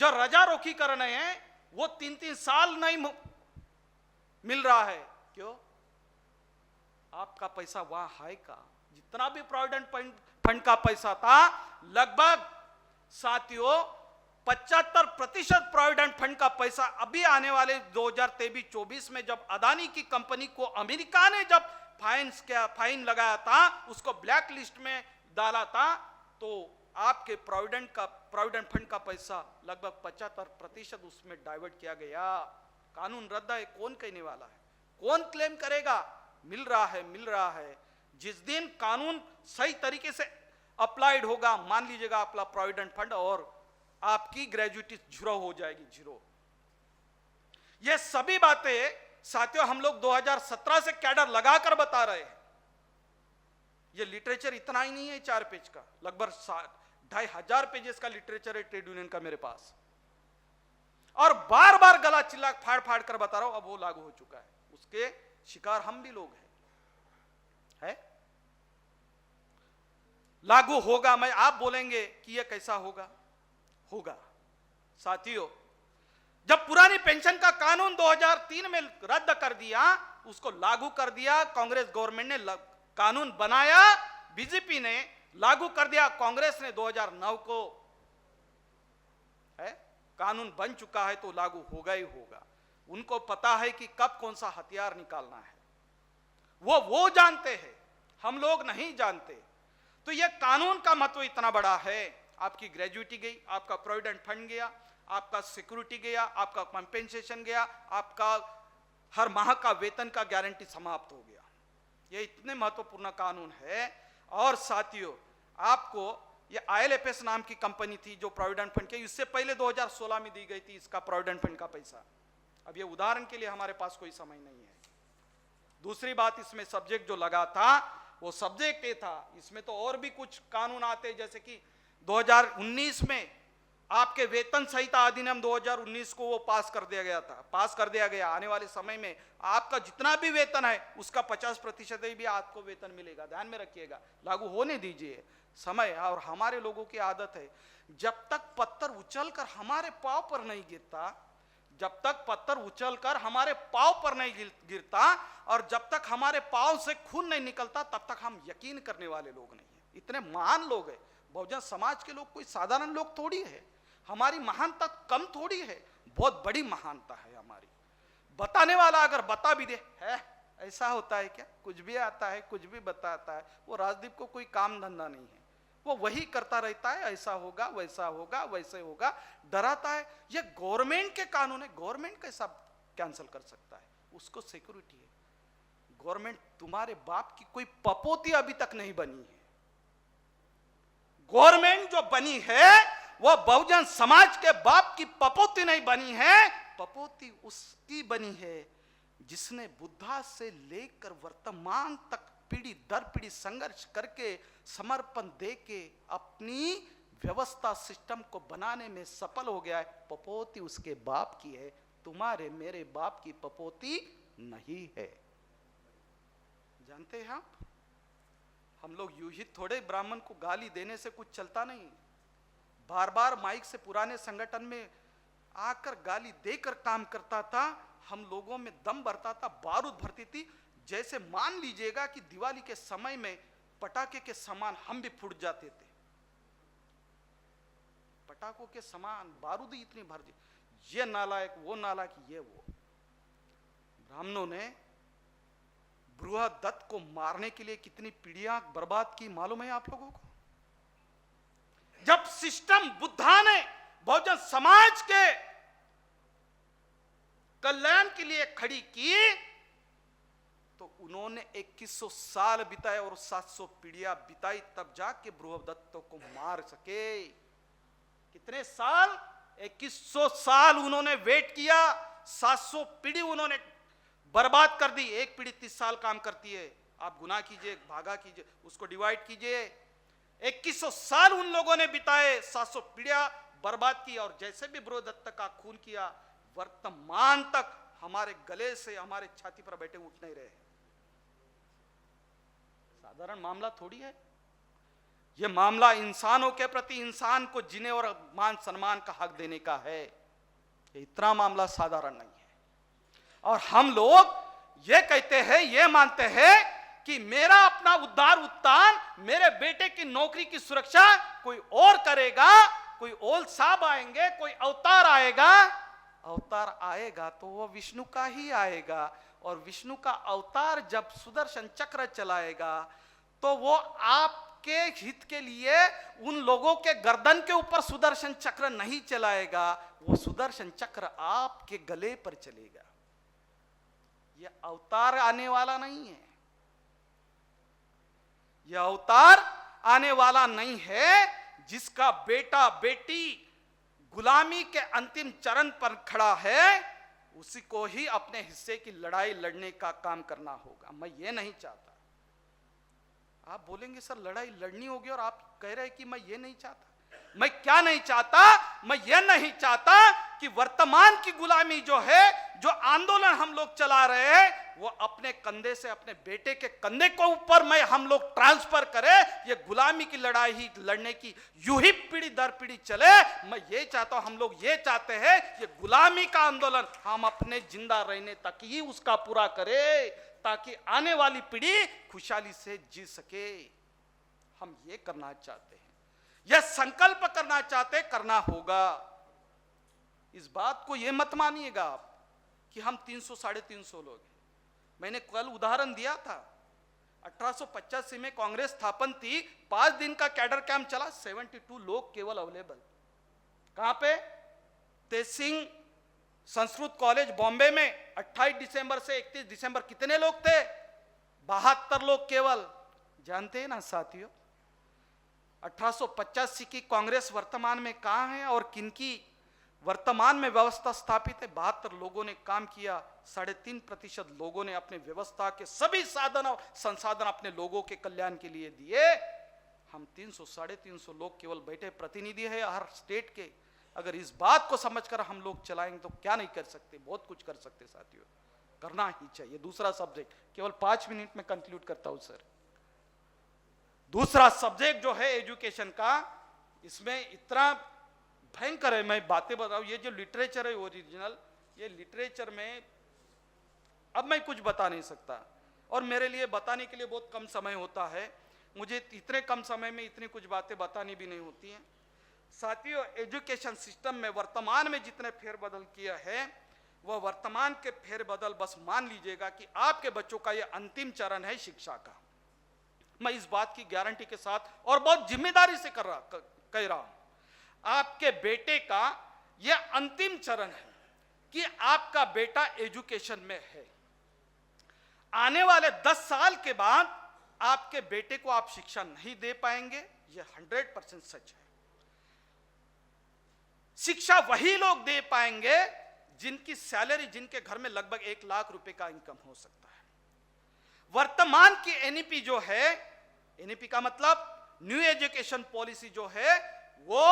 [SPEAKER 1] जो रजा रोकी कर रहे हैं वो 3-3 साल नहीं मिल रहा है। क्यों? आपका पैसा वहां है का? जितना भी प्रोविडेंट फंड का पैसा था, लगभग साथियों 75% प्रोविडेंट फंड का पैसा अभी आने वाले 2023-24 में, जब अदानी की कंपनी को अमेरिका ने जब फाइन लगाया था, उसको ब्लैक लिस्ट में डाला था, तो आपके प्रोविडेंट फंड का पैसा लगभग 75% उसमें डाइवर्ट किया गया। कानून रद्द है, कौन कहने वाला है, कौन क्लेम करेगा? मिल रहा है, मिल रहा है। जिस दिन कानून सही तरीके से अप्लाइड होगा, मान लीजिएगा आपका प्रोविडेंट फंड और आपकी ग्रेजुइटी जीरो हो जाएगी, जीरो। ये सभी बातें साथियों हम लोग 2017 से कैडर लगाकर बता रहे हैं। ये लिटरेचर इतना ही नहीं है 4 पेज का, लगभग 2,500 पेजेस का लिटरेचर है ट्रेड यूनियन का मेरे पास, और बार बार गला चिल्ला फाड़ फाड़ कर बता रहा हूं। अब वो लागू हो चुका है, उसके शिकार हम भी लोग हैं। लागू होगा, मैं आप बोलेंगे कि ये कैसा होगा? होगा साथियों। जब पुरानी पेंशन का कानून 2003 में रद्द कर दिया, उसको लागू कर दिया, कांग्रेस गवर्नमेंट ने कानून बनाया, बीजेपी ने लागू कर दिया, कांग्रेस ने 2009 को है कानून बन चुका है तो लागू होगा ही होगा। उनको पता है कि कब कौन सा हथियार निकालना है, वो जानते हैं, हम लोग नहीं जानते। तो यह कानून का महत्व इतना बड़ा है। आपकी ग्रेजुइटी गई, आपका प्रोविडेंट फंड गया, आपका सिक्योरिटी गया, आपका कंपेंसेशन गया, आपका हर माह का वेतन का गारंटी समाप्त हो गया। यह इतने महत्वपूर्ण कानून है। और साथियों, आपको ये IL&FS नाम की कंपनी थी जो प्रोविडेंट फंड के, इससे पहले 2016 में दी गई थी इसका प्रोविडेंट फंड का पैसा। अब ये उदाहरण के लिए हमारे पास कोई समय नहीं है। दूसरी बात, इसमें सब्जेक्ट जो लगा था वो सब्जेक्ट ये था, इसमें तो और भी कुछ कानून आते, जैसे कि 2019 में आपके वेतन संहिता अधिनियम 2019 को वो पास कर दिया गया। आने वाले समय में आपका जितना भी वेतन है उसका 50% भी आपको वेतन मिलेगा, ध्यान में रखिएगा। लागू होने दीजिए समय। और हमारे लोगों की आदत है, जब तक पत्थर उछलकर हमारे पांव पर नहीं गिरता, जब तक पत्थर उछलकर हमारे पांव पर नहीं गिरता और जब तक हमारे पांव से खून नहीं निकलता, तब तक हम यकीन करने वाले लोग नहीं है। इतने महान लोग हैं बहुजन समाज के लोग, कोई साधारण लोग थोड़ी है। हमारी महानता कम थोड़ी है, बहुत बड़ी महानता है हमारी। बताने वाला अगर बता भी दे, है ऐसा होता है क्या, कुछ भी आता है, कुछ भी बताता है, वो राजदीप को कोई काम धंधा नहीं है, वो वही करता रहता है, ऐसा होगा, वैसा होगा, वैसे होगा, डराता है। ये गवर्नमेंट के कानून है, गवर्नमेंट कैसा कैंसिल कर सकता है? उसको सिक्योरिटी है। गवर्नमेंट तुम्हारे बाप की कोई पपोती अभी तक नहीं बनी है। गवर्नमेंट जो बनी है वो बहुजन समाज के बाप की पपोती नहीं बनी है, पपोती उसकी बनी है जिसने बुद्धा से लेकर वर्तमान तक पीढ़ी दर पीढ़ी संघर्ष करके, समर्पण देके अपनी व्यवस्था सिस्टम को बनाने में सफल हो गया है। पपोती उसके बाप की है, तुम्हारे मेरे बाप की पपोती नहीं है। जानते हैं आप, हम लोग यूं ही थोड़े ब्राह्मण को गाली देने से कुछ चलता नहीं। बार बार माइक से पुराने संगठन में आकर गाली देकर काम करता था, हम लोगों में दम भरता था, बारूद भरती थी। जैसे मान लीजिएगा कि दिवाली के समय में पटाखे के समान हम भी फूट जाते थे, पटाखों के समान बारूद इतनी भर दी, ये नालायक, वो नालायक, ये वो। ब्राह्मणों ने बृहदत्त को मारने के लिए कितनी पीढ़ियां बर्बाद की मालूम है आप लोगों को? जब सिस्टम बुद्धा ने बहुजन समाज के कल्याण के लिए खड़ी की तो उन्होंने 2100 साल बिताए और 700 पीढ़ियां बिताई, तब जाके बृहदत्त को मार सके। कितने साल? 2100 साल उन्होंने वेट किया, 700 पीढ़ी उन्होंने बर्बाद कर दी। एक पीढ़ी 30 साल काम करती है, आप गुना कीजिए, भागा कीजिए, उसको डिवाइड कीजिए। 2100 साल उन लोगों ने बिताए, 700 पीढ़ियां बर्बाद की, और जैसे भी बृहदत्त का खून किया, वर्तमान तक हमारे गले से हमारे छाती पर बैठे उठ नहीं रहे। साधारण मामला थोड़ी है यह। मामला इंसानों के प्रति इंसान को जीने और मान सम्मान का हक देने का है। ये इतना मामला साधारण नहीं है। और हम लोग ये कहते हैं, ये मानते हैं कि मेरा अपना उद्धार उत्थान, मेरे बेटे की नौकरी की सुरक्षा कोई और करेगा। कोई ओल साहब आएंगे, कोई अवतार आएगा। अवतार आएगा तो वो विष्णु का ही आएगा, और विष्णु का अवतार जब सुदर्शन चक्र चलाएगा तो वो आपके हित के लिए उन लोगों के गर्दन के ऊपर सुदर्शन चक्र नहीं चलाएगा, वो सुदर्शन चक्र आपके गले पर चलेगा। यह अवतार आने वाला नहीं है, यह अवतार आने वाला नहीं है जिसका बेटा बेटी गुलामी के अंतिम चरण पर खड़ा है, उसी को ही अपने हिस्से की लड़ाई लड़ने का काम करना होगा। मैं ये नहीं चाहता। आप बोलेंगे सर लड़ाई लड़नी होगी, और आप कह रहे हैं कि मैं ये नहीं चाहता। मैं क्या नहीं चाहता? मैं ये नहीं चाहता कि वर्तमान की गुलामी जो है, जो आंदोलन हम लोग चला रहे हैं, वो अपने कंधे से अपने बेटे के कंधे को ऊपर में हम लोग ट्रांसफर करें। ये गुलामी की लड़ाई ही लड़ने की यूं ही पीढ़ी दर पीढ़ी चले। मैं ये चाहता हूं, हम लोग ये चाहते हैं, ये गुलामी का आंदोलन हम अपने जिंदा रहने तक ही उसका पूरा करें, ताकि आने वाली पीढ़ी खुशहाली से जी सके। हम ये करना चाहते हैं, यह संकल्प करना चाहते, करना होगा। इस बात को यह मत मानिएगा आप कि हम 300 350 लोग हैं। मैंने कल उदाहरण दिया था, 1885 में कांग्रेस स्थापन थी, 5 दिन का कैडर कैंप चला, 72 लोग केवल अवेलेबल। कहां पे? तेज संस्कृत कॉलेज बॉम्बे में 28 दिसंबर से 31 दिसंबर कितने लोग थे? 72 लोग केवल। जानते हैं ना साथियों, 1885 की कांग्रेस वर्तमान में कहां है और किनकी वर्तमान में व्यवस्था स्थापित है? 72 लोगों ने काम किया। 3.5% लोगों ने अपने व्यवस्था के सभी साधन और संसाधन अपने लोगों के कल्याण के लिए दिए। हम 300 350 लोग केवल बैठे प्रतिनिधि है हर स्टेट के। अगर इस बात को समझकर हम लोग चलाएंगे तो क्या नहीं कर सकते, बहुत कुछ कर सकते साथियों, करना ही चाहिए। दूसरा सब्जेक्ट, केवल 5 मिनट में कंक्लूड करता हूं सर। दूसरा सब्जेक्ट जो है एजुकेशन का, इसमें इतना भयंकर है, मैं बातें बताऊं। ये जो लिटरेचर है ओरिजिनल, ये लिटरेचर में अब मैं कुछ बता नहीं सकता, और मेरे लिए बताने के लिए बहुत कम समय होता है। मुझे इतने कम समय में इतनी कुछ बातें बतानी भी नहीं होती हैं साथियों। एजुकेशन सिस्टम में वर्तमान में जितने फेरबदल किया है, वह वर्तमान के फेरबदल बस मान लीजिएगा कि आपके बच्चों का यह अंतिम चरण है शिक्षा का। मैं इस बात की गारंटी के साथ और बहुत जिम्मेदारी से कह रहा हूं, आपके बेटे का यह अंतिम चरण है कि आपका बेटा एजुकेशन में है। आने वाले 10 साल के बाद आपके बेटे को आप शिक्षा नहीं दे पाएंगे, यह 100% सच है। शिक्षा वही लोग दे पाएंगे जिनकी सैलरी, जिनके घर में लगभग 1 लाख रुपए का इनकम हो सकता है। वर्तमान की एनईपी जो है, एनईपी का मतलब न्यू एजुकेशन पॉलिसी जो है, वो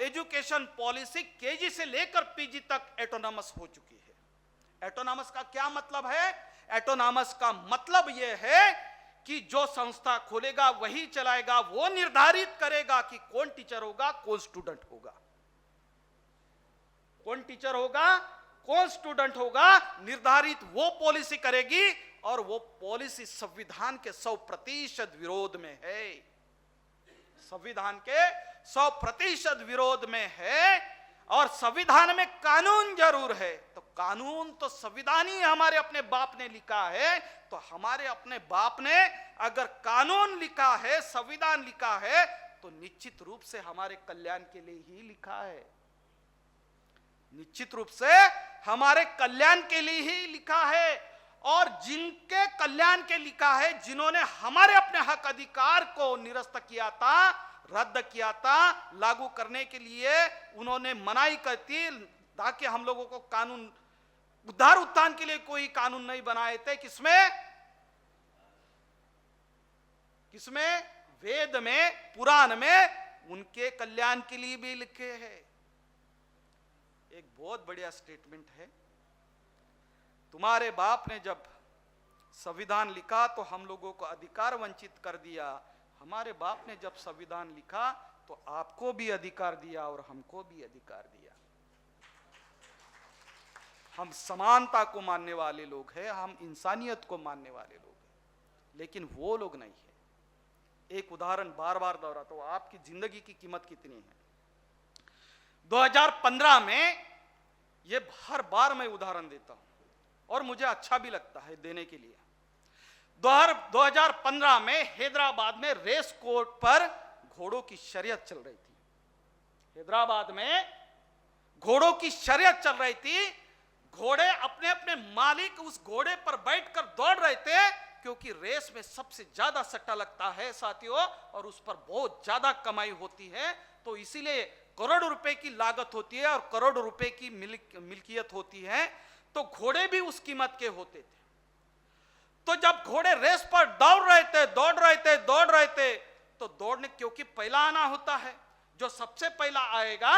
[SPEAKER 1] एजुकेशन पॉलिसी केजी से लेकर पीजी तक एटोनॉमस हो चुकी है। एटोनॉमस का क्या मतलब है? एटोनॉमस का मतलब यह है कि जो संस्था खोलेगा वही चलाएगा, वो निर्धारित करेगा कि कौन टीचर होगा, कौन स्टूडेंट होगा, कौन टीचर होगा, कौन स्टूडेंट होगा, निर्धारित वो पॉलिसी करेगी। और वो पॉलिसी संविधान के 100% विरोध में है, संविधान के 100% विरोध में है। और संविधान में कानून जरूर है, तो कानून तो संविधान ही हमारे अपने बाप ने लिखा है, तो हमारे अपने बाप ने अगर कानून लिखा है, संविधान लिखा है, तो निश्चित रूप से हमारे कल्याण के लिए ही लिखा है, निश्चित रूप से हमारे कल्याण के लिए ही लिखा है। और जिनके कल्याण के लिखा है, जिन्होंने हमारे अपने हक अधिकार को निरस्त किया था, रद्द किया था, लागू करने के लिए उन्होंने मनाही करती, ताकि हम लोगों को कानून उद्धार उत्थान के लिए कोई कानून नहीं बनाए थे। किसमें वेद में, पुराण में उनके कल्याण के लिए भी लिखे हैं। एक बहुत बढ़िया स्टेटमेंट है, तुम्हारे बाप ने जब संविधान लिखा तो हम लोगों को अधिकार वंचित कर दिया, हमारे बाप ने जब संविधान लिखा तो आपको भी अधिकार दिया और हमको भी अधिकार दिया। हम समानता को मानने वाले लोग हैं, हम इंसानियत को मानने वाले लोग हैं, लेकिन वो लोग नहीं है। एक उदाहरण बार बार दोहराता हूं, आपकी जिंदगी की कीमत कितनी है। 2015 में, ये हर बार मैं उदाहरण देता हूं और मुझे अच्छा भी लगता है देने के लिए। 2015 में हैदराबाद में रेस कोर्स पर घोड़ों की शर्यत चल रही थी। हैदराबाद में घोड़ों की शर्यत चल रही थी। घोड़े अपने अपने मालिक उस घोड़े पर बैठकर दौड़ रहे थे, क्योंकि रेस में सबसे ज्यादा सट्टा लगता है साथियों, और उस पर बहुत ज्यादा कमाई होती है। तो इसीलिए करोड़ रुपए की लागत होती है और करोड़ रुपए की मिल्कियत होती है। तो घोड़े भी उस कीमत के होते थे। तो जब घोड़े रेस पर दौड़ रहे थे, तो दौड़ने, क्योंकि पहला आना होता है, जो सबसे पहला आएगा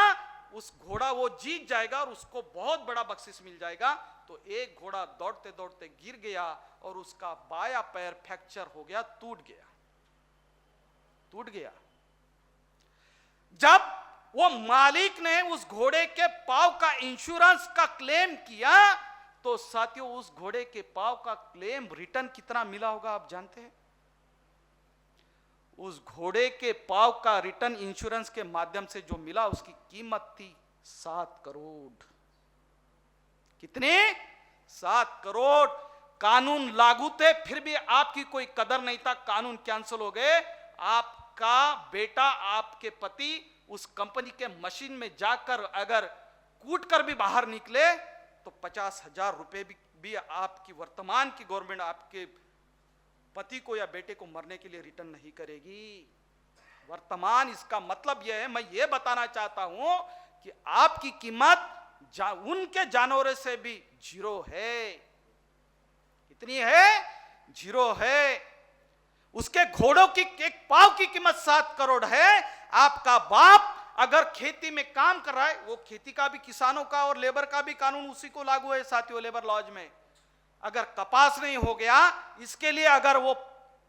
[SPEAKER 1] उस घोड़ा वो जीत जाएगा और उसको बहुत बड़ा बख्शिश मिल जाएगा। तो एक घोड़ा दौड़ते दौड़ते गिर गया और उसका बायां पैर फ्रैक्चर हो गया, टूट गया। जब वो मालिक ने उस घोड़े के पांव का इंश्योरेंस का क्लेम किया, तो साथियों उस घोड़े के पांव का क्लेम रिटर्न कितना मिला होगा आप जानते हैं? उस घोड़े के पांव का रिटर्न इंश्योरेंस के माध्यम से जो मिला, उसकी कीमत थी 7 करोड़। कितने? 7 करोड़। कानून लागू थे, फिर भी आपकी कोई कदर नहीं था, कानून कैंसिल हो गए। आपका बेटा, आपके पति उस कंपनी के मशीन में जाकर अगर कूट कर भी बाहर निकले तो 50,000 रुपए भी आपकी वर्तमान की गवर्नमेंट आपके पति को या बेटे को मरने के लिए रिटर्न नहीं करेगी। वर्तमान, इसका मतलब यह है, मैं यह बताना चाहता हूं कि आपकी कीमत उनके जानवरों से भी जीरो है। कितनी है? जीरो है। उसके घोड़ों की एक पाव की कीमत 7 करोड़ है। आपका बाप अगर खेती में काम कर रहा है, वो खेती का भी, किसानों का और लेबर का भी कानून उसी को लागू है साथियों, लेबर लॉज में। अगर कपास नहीं हो गया, इसके लिए अगर वो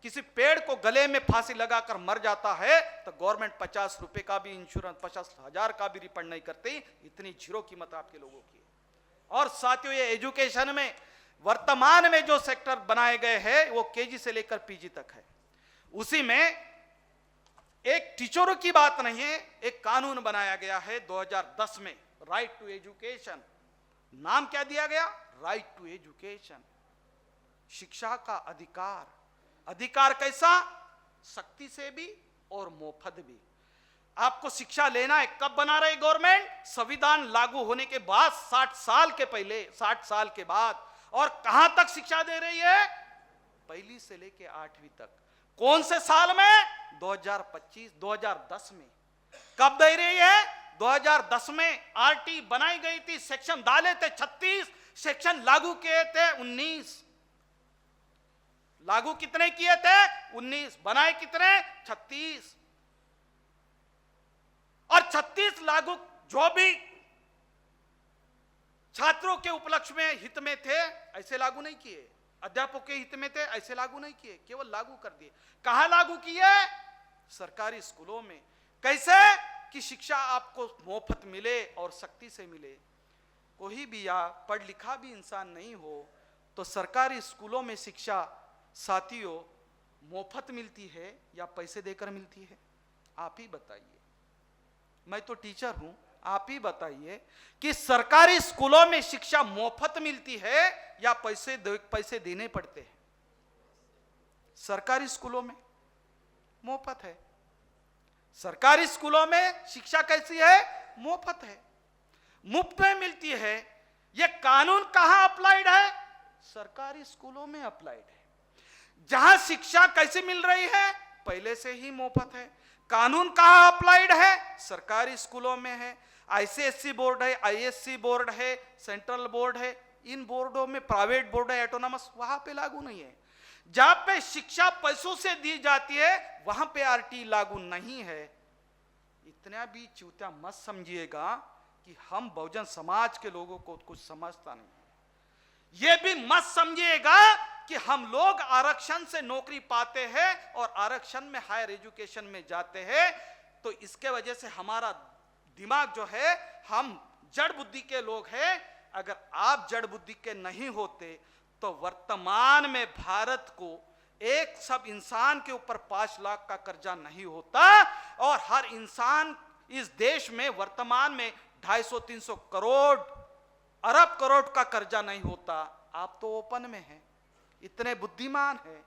[SPEAKER 1] किसी पेड़ को गले में फांसी लगाकर मर जाता है, तो गवर्नमेंट 50 रुपए का भी इंश्योरेंस, 50,000 का भी रिफंड नहीं करती। इतनी जीरो कीमत आपके लोगों की है। और साथियों, ये एजुकेशन में वर्तमान में जो सेक्टर बनाए गए हैं, वो केजी से लेकर पीजी तक है। उसी में एक टीचरों की बात नहीं है, एक कानून बनाया गया है 2010 में, राइट टू एजुकेशन। नाम क्या दिया गया? राइट टू एजुकेशन, शिक्षा का अधिकार। अधिकार कैसा? सख्ती से भी और मुफ्त भी। आपको शिक्षा लेना है। कब बना रही गवर्नमेंट? संविधान लागू होने के बाद, 60 साल के पहले, 60 साल के बाद। और कहां तक शिक्षा दे रही है? पहली से लेके 8वीं तक। कौन से साल में? 2010 में। कब दे रही है? 2010 में। आरटी बनाई गई थी, सेक्शन डाले थे 36, सेक्शन लागू किए थे 19। लागू कितने किए थे? 19। बनाए कितने? 36। और 36 लागू जो भी छात्रों के उपलक्ष्य में, हित में थे, ऐसे लागू नहीं किए। अध्यापकों के हित में थे, ऐसे लागू नहीं किए, केवल लागू कर दिए। कहां लागू किए? सरकारी स्कूलों में। कैसे? कि शिक्षा आपको मुफ्त मिले और सख्ती से मिले। कोई भी या पढ़ लिखा भी इंसान नहीं हो तो सरकारी स्कूलों में शिक्षा साथियों मुफ्त मिलती है या पैसे देकर मिलती है? आप ही बताइए। मैं तो टीचर हूं, आप ही बताइए कि सरकारी स्कूलों में शिक्षा मुफ्त मिलती है या पैसे देने पड़ते हैं? सरकारी स्कूलों में मुफ्त है। सरकारी स्कूलों में शिक्षा कैसी है? मुफ्त है, मुफ्त में मिलती है। यह कानून कहां अप्लाइड है? सरकारी स्कूलों में अप्लाइड है, जहां शिक्षा कैसे मिल रही है? पहले से ही मुफ्त है। कानून कहां अप्लाइड है? सरकारी स्कूलों में है। आईसीएसई बोर्ड है, आईएससी बोर्ड है, सेंट्रल बोर्ड है। इन बोर्डों में प्राइवेट बोर्ड है, ऑटोनॉमस, वहां पे लागू नहीं है। जहां पे शिक्षा पैसों से दी जाती है वहां पे आरटी लागू नहीं है। इतना भी चूतिया मत समझिएगा कि हम बहुजन समाज के लोगों को कुछ समझता नहीं। यह भी मत समझिएगा कि हम लोग आरक्षण से नौकरी पाते हैं और आरक्षण में हायर एजुकेशन में जाते हैं तो इसके वजह से हमारा दिमाग जो है, हम जड़ बुद्धि के लोग हैं। अगर आप जड़ बुद्धि के नहीं होते तो वर्तमान में भारत को एक सब इंसान के ऊपर 5 लाख का कर्जा नहीं होता और हर इंसान इस देश में वर्तमान में 250-300 करोड़ अरब करोड़ का कर्जा नहीं होता। आप तो ओपन में हैं, इतने बुद्धिमान हैं,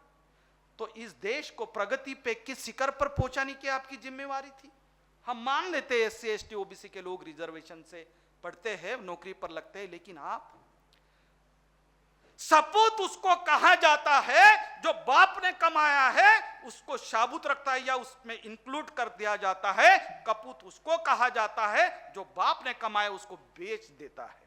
[SPEAKER 1] तो इस देश को प्रगति पे किस शिखर पर पहुंचाने की आपकी जिम्मेवारी थी। हम मान लेते हैं एससी एसटी ओबीसी के लोग रिजर्वेशन से पढ़ते हैं, नौकरी पर लगते हैं, लेकिन आप सपूत उसको कहा जाता है जो बाप ने कमाया है उसको शाबूत रखता है या उसमें इंक्लूड कर दिया जाता है। कपूत उसको कहा जाता है जो बाप ने कमाया उसको बेच देता है।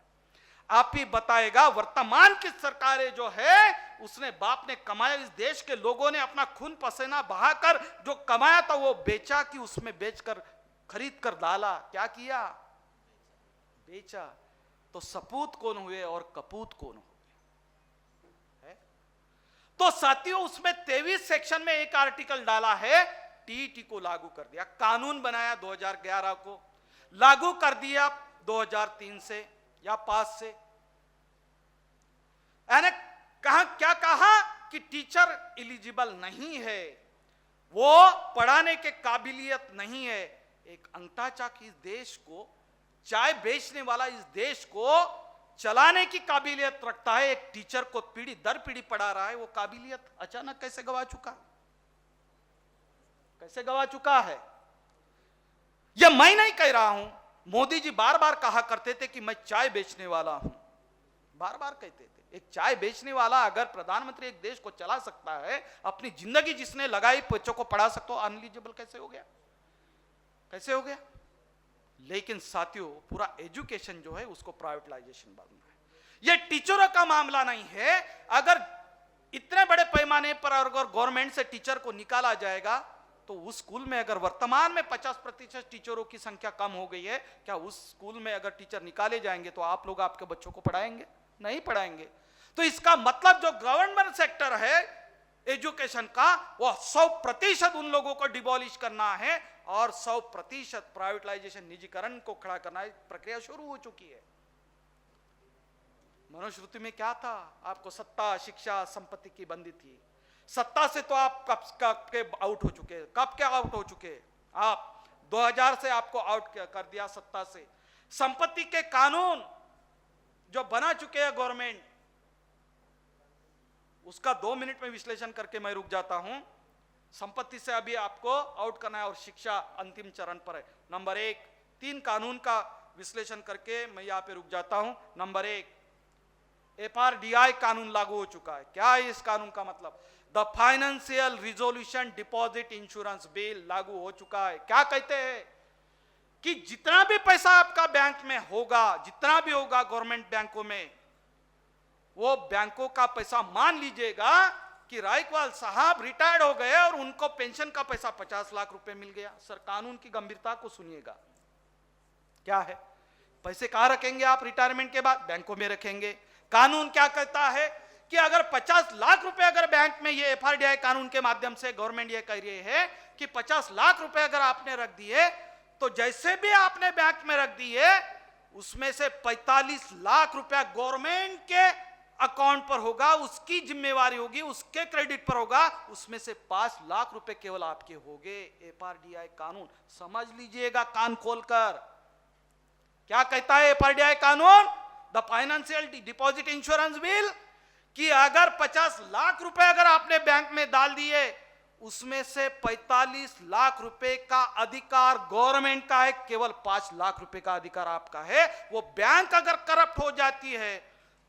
[SPEAKER 1] आप ही बताएगा, वर्तमान की सरकारें जो है उसने बाप ने कमाया, इस देश के लोगों ने अपना खून पसीना बहाकर जो कमाया था वो बेचा कि उसमें बेचकर खरीद कर डाला। क्या किया? बेचा। तो सपूत कौन हुए और कपूत कौन हुए? तो साथियों, उसमें 23 सेक्शन में एक आर्टिकल डाला है, टीईटी को लागू कर दिया। कानून बनाया 2011 को, लागू कर दिया 2003 से या 5 से। यानी क्या कहा कि टीचर एलिजिबल नहीं है, वो पढ़ाने के काबिलियत नहीं है। एक अंताचाक इस देश को, चाय बेचने वाला इस देश को चलाने की काबिलियत रखता है, एक टीचर को पीढ़ी दर पीढ़ी पढ़ा रहा है, वो काबिलियत अचानक कैसे गवा चुका? कैसे गवा चुका है? यह मैं नहीं कह रहा हूं, मोदी जी बार बार कहा करते थे कि मैं चाय बेचने वाला हूं, बार बार कहते थे। एक चाय बेचने वाला अगर प्रधानमंत्री एक देश को चला सकता है, अपनी जिंदगी जिसने लगाई बच्चों को पढ़ा सकता, तो अनएलिजिबल कैसे हो गया? कैसे हो गया? लेकिन साथियों, पूरा एजुकेशन जो है उसको प्राइवेटाइजेशन बनना है। यह टीचरों का मामला नहीं है। अगर इतने बड़े पैमाने पर अगर गवर्नमेंट से टीचर को निकाला जाएगा तो उस स्कूल में अगर वर्तमान में 50% टीचरों की संख्या कम हो गई है, क्या उस स्कूल में अगर टीचर निकाले जाएंगे तो आप लोग आपके बच्चों को पढ़ाएंगे? नहीं पढ़ाएंगे। तो इसका मतलब जो गवर्नमेंट सेक्टर है एजुकेशन का, वो 100% उन लोगों को डिबॉलिश करना है और 100% प्राइवेटाइजेशन, निजीकरण को खड़ा करना है। प्रक्रिया शुरू हो चुकी है। मनुस्मृति में क्या था? आपको सत्ता, शिक्षा, संपत्ति की बंदी थी। सत्ता से तो आप कब के आउट हो चुके? कब के आउट हो चुके? आप 2000 से आपको आउट कर दिया सत्ता से। संपत्ति के कानून जो बना चुके हैं गवर्नमेंट, उसका 2 मिनट में विश्लेषण करके मैं रुक जाता हूं। संपत्ति से अभी आपको आउट करना है और शिक्षा अंतिम चरण पर है। नंबर 1, 3 कानून का विश्लेषण करके मैं यहां पे रुक जाता हूं। नंबर 1, एफआरडीआई कानून लागू हो चुका है। क्या है इस कानून का मतलब? The financial resolution deposit insurance bill लागू हो चुका है। क्या कहते हैं कि जितना भी पैसा आपका बैंक में होगा, जितना भी होगा गवर्नमेंट बैंकों में, वो बैंकों का पैसा, मान लीजिएगा कि रायकवाल साहब रिटायर्ड हो गए और उनको पेंशन का पैसा 50 लाख रुपए मिल गया। सर, कानून की गंभीरता को सुनिएगा। क्या है? पैसे कहां रखेंगे आप रिटायरमेंट के बाद? बैंकों में रखेंगे। कानून क्या कहता है कि अगर 50 लाख रुपए अगर बैंक में, ये एफआरडीआई कानून के माध्यम से गवर्नमेंट ये कह रही है कि 50 लाख रुपए अगर आपने रख दिए तो जैसे भी आपने बैंक में रख दिए उसमें से 45 लाख रुपया गवर्नमेंट के अकाउंट पर होगा, उसकी जिम्मेवारी होगी, उसके क्रेडिट पर होगा, उसमें से 5 लाख रुपए केवल आपके होंगे। एफआरडीआई कानून समझ लीजिएगा कान खोलकर। क्या कहता है एफआरडीआई कानून, the financial deposit insurance bill, कि अगर 50 लाख रुपए अगर आपने बैंक में डाल दिए, उसमें से 45 लाख रुपए का अधिकार गवर्नमेंट का है, केवल 5 लाख रुपए का अधिकार आपका है। वो बैंक अगर करप्ट हो जाती है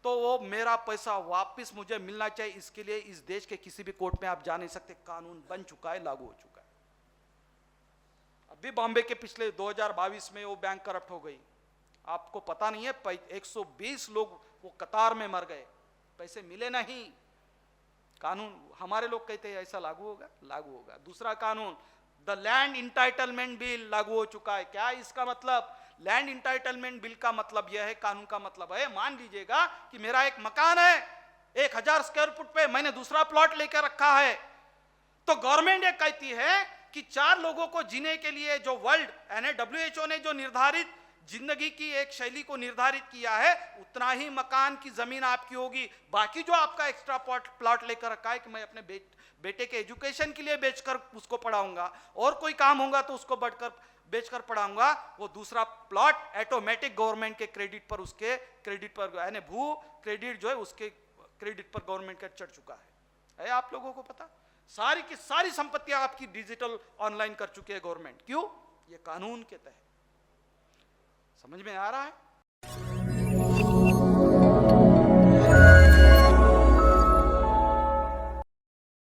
[SPEAKER 1] तो वो मेरा पैसा वापस मुझे मिलना चाहिए। इसके लिए इस देश के किसी भी कोर्ट में आप जा नहीं सकते। कानून बन चुका है, लागू हो चुका है। अभी बॉम्बे के पिछले 2022 में वो बैंक करप्ट हो गई। आपको पता नहीं है, 120 लोग वो कतार में मर गए, पैसे मिले नहीं। कानून, हमारे लोग कहते हैं ऐसा लागू होगा, लागू होगा। दूसरा कानून, द लैंड इंटाइटलमेंट बिल लागू हो चुका है। क्या इसका मतलब? लैंड इंटाइटलमेंट बिल का मतलब यह है, कानून का मतलब है, मान लीजिएगा कि मेरा एक मकान है, 1000 स्क्वायर फुट पे, मैंने दूसरा प्लॉट लेकर रखा है, तो गवर्नमेंट ये कहती है कि 4 लोगों को जीने के लिए जो वर्ल्ड यानी WHO ने जो निर्धारित जिंदगी की एक शैली को निर्धारित किया है, उतना ही मकान की जमीन आपकी होगी। बाकी जो आपका एक्स्ट्रा प्लॉट लेकर रखा है कि मैं अपने बेटे के एजुकेशन के लिए बेचकर उसको पढ़ाऊंगा, और कोई काम होगा तो उसको बेचकर पढ़ाऊंगा, वो दूसरा प्लॉट ऑटोमेटिक गवर्नमेंट के क्रेडिट पर, उसके क्रेडिट पर यानी भू क्रेडिट जो है उसके क्रेडिट पर गवर्नमेंट का चढ़ चुका है आप लोगों को पता? सारी की सारी संपत्तियां आपकी डिजिटल ऑनलाइन कर चुकी है गवर्नमेंट। क्यों? ये कानून के तहत। समझ में आ रहा है?